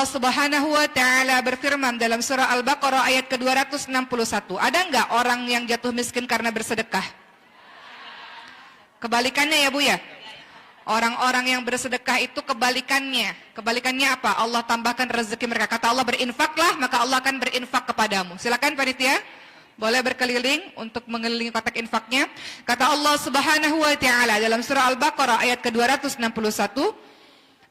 Allah Subhanahu wa Ta'ala berfirman dalam surah Al-Baqarah ayat ke-261. Ada enggak orang yang jatuh miskin karena bersedekah? Kebalikannya ya Bu ya? Orang-orang yang bersedekah itu kebalikannya. Kebalikannya apa? Allah tambahkan rezeki mereka. Kata Allah, berinfaklah, maka Allah akan berinfak kepadamu. Silakan panitia, boleh berkeliling untuk mengelilingi kotak infaknya. Kata Allah Subhanahu wa Ta'ala dalam surah Al-Baqarah ayat ke-261.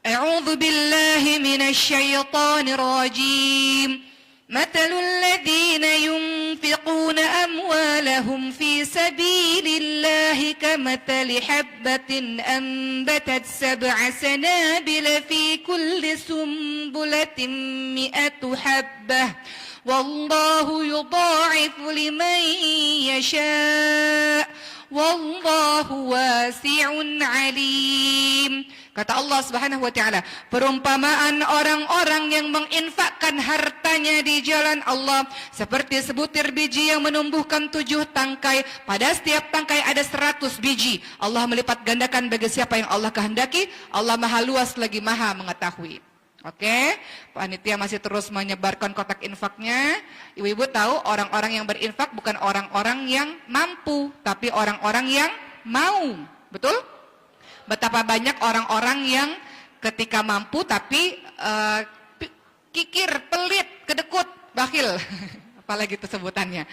A'udzu billahi minasyaitonir rajim. Mathalul ladzina yunfiquna amwalahum fi sabilillahi kamathali habbatin anbatat sab'a sanabila fi kulli sumbulatin mi'atu habbah. Wallahu yudha'ifu liman yasha'. Wallahu wasi'un alim. Kata Allah Subhanahu wa Ta'ala, perumpamaan orang-orang yang menginfakkan hartanya di jalan Allah seperti sebutir biji yang menumbuhkan 7 tangkai. Pada setiap tangkai ada 100 biji. Allah melipat gandakan bagi siapa yang Allah kehendaki. Allah maha luas lagi maha mengetahui. Oke, panitia masih terus menyebarkan kotak infaknya. Ibu-ibu tahu orang-orang yang berinfak bukan orang-orang yang mampu, tapi orang-orang yang mau. Betul? Betapa banyak orang-orang yang ketika mampu tapi kikir, pelit, kedekut, bakhil. Apalagi itu sebutannya.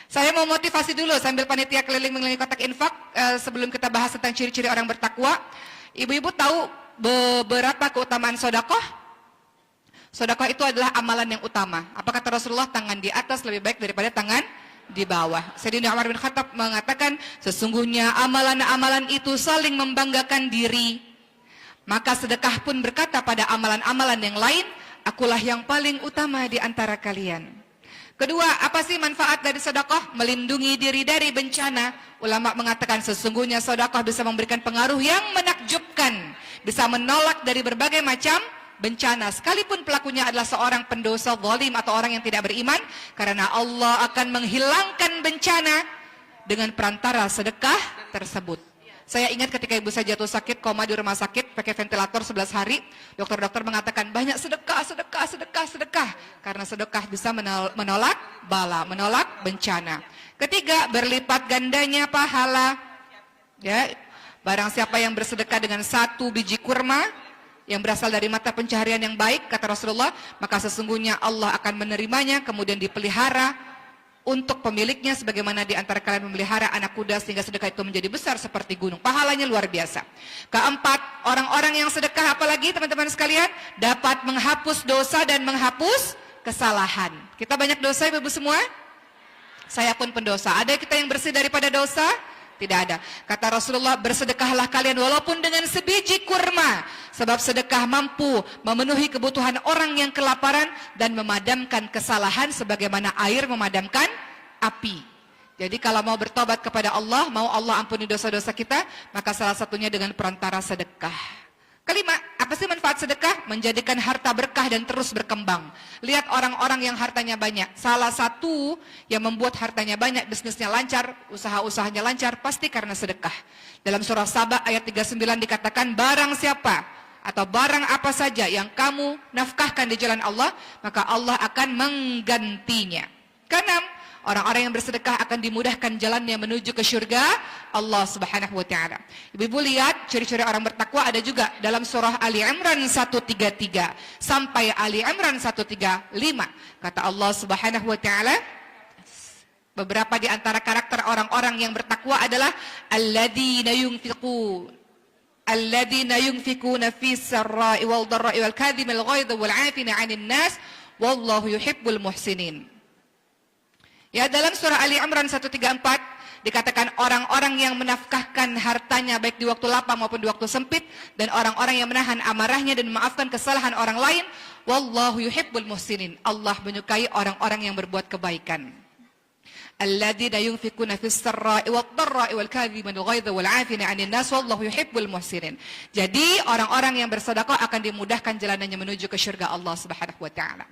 Saya mau motivasi dulu sambil panitia keliling mengelilingi kotak infak sebelum kita bahas tentang ciri-ciri orang bertakwa. Ibu-ibu tahu beberapa keutamaan sedekah? Sedekah itu adalah amalan yang utama. Apa kata Rasulullah? Tangan di atas lebih baik daripada tangan di bawah. Sayyidina Umar bin Khattab mengatakan, sesungguhnya amalan-amalan itu saling membanggakan diri. Maka sedekah pun berkata pada amalan-amalan yang lain, akulah yang paling utama di antara kalian. Kedua, apa sih manfaat dari sedekah? Melindungi diri dari bencana. Ulama mengatakan sesungguhnya sedekah bisa memberikan pengaruh yang menakjubkan, bisa menolak dari berbagai macam bencana, sekalipun pelakunya adalah seorang pendosa zalim atau orang yang tidak beriman, karena Allah akan menghilangkan bencana dengan perantara sedekah tersebut. Saya ingat ketika ibu saya jatuh sakit, koma di rumah sakit, pakai ventilator 11 hari, dokter-dokter mengatakan banyak sedekah, karena sedekah bisa menolak bala, menolak bencana. Ketiga, berlipat gandanya pahala. Ya, barang siapa yang bersedekah dengan 1 biji kurma yang berasal dari mata pencaharian yang baik, kata Rasulullah, maka sesungguhnya Allah akan menerimanya, kemudian dipelihara untuk pemiliknya, sebagaimana di antara kalian memelihara anak kuda sehingga sedekah itu menjadi besar seperti gunung. Pahalanya luar biasa. Keempat, orang-orang yang sedekah apalagi teman-teman sekalian, dapat menghapus dosa dan menghapus kesalahan. Kita banyak dosa ibu-ibu semua? Saya pun pendosa. Ada kita yang bersih daripada dosa? Tidak ada. Kata Rasulullah, bersedekahlah kalian walaupun dengan sebiji kurma. Sebab sedekah mampu memenuhi kebutuhan orang yang kelaparan dan memadamkan kesalahan sebagaimana air memadamkan api. Jadi kalau mau bertobat kepada Allah, mau Allah ampuni dosa-dosa kita, maka salah satunya dengan perantara sedekah. Kelima, apa sih manfaat sedekah? Menjadikan harta berkah dan terus berkembang. Lihat orang-orang yang hartanya banyak. Salah satu yang membuat hartanya banyak, bisnisnya lancar, usaha-usahanya lancar, pasti karena sedekah. Dalam surah Saba ayat 39 dikatakan, barang siapa atau barang apa saja yang kamu nafkahkan di jalan Allah, maka Allah akan menggantinya. Keenam, orang-orang yang bersedekah akan dimudahkan jalannya menuju ke surga Allah Subhanahu wa Ta'ala. Ibu-ibu lihat ciri-ciri orang bertakwa ada juga dalam surah Ali Imran 133 sampai Ali Imran 135. Kata Allah Subhanahu wa Ta'ala, beberapa di antara karakter orang-orang yang bertakwa adalah alladzina yunfikuna fis sarra'i wal dharra'i wal kadhimil ghaidha wal 'afina 'anil nas wallahu yuhibbul muhsinin. Ya, dalam surah Ali Imran 134 dikatakan orang-orang yang menafkahkan hartanya baik di waktu lapang maupun di waktu sempit, dan orang-orang yang menahan amarahnya dan memaafkan kesalahan orang lain, wallahu yuhibbul muhsinin. Allah menyukai orang-orang yang berbuat kebaikan. Alladzina yunfikuna fis sarra'i wad dharra'i wal kadhimil ghaidha wal 'afina 'anil nas wallahu yuhibbul muhsinin. Jadi orang-orang yang bersedekah akan dimudahkan jalanannya menuju ke surga Allah Subhanahu wa Ta'ala.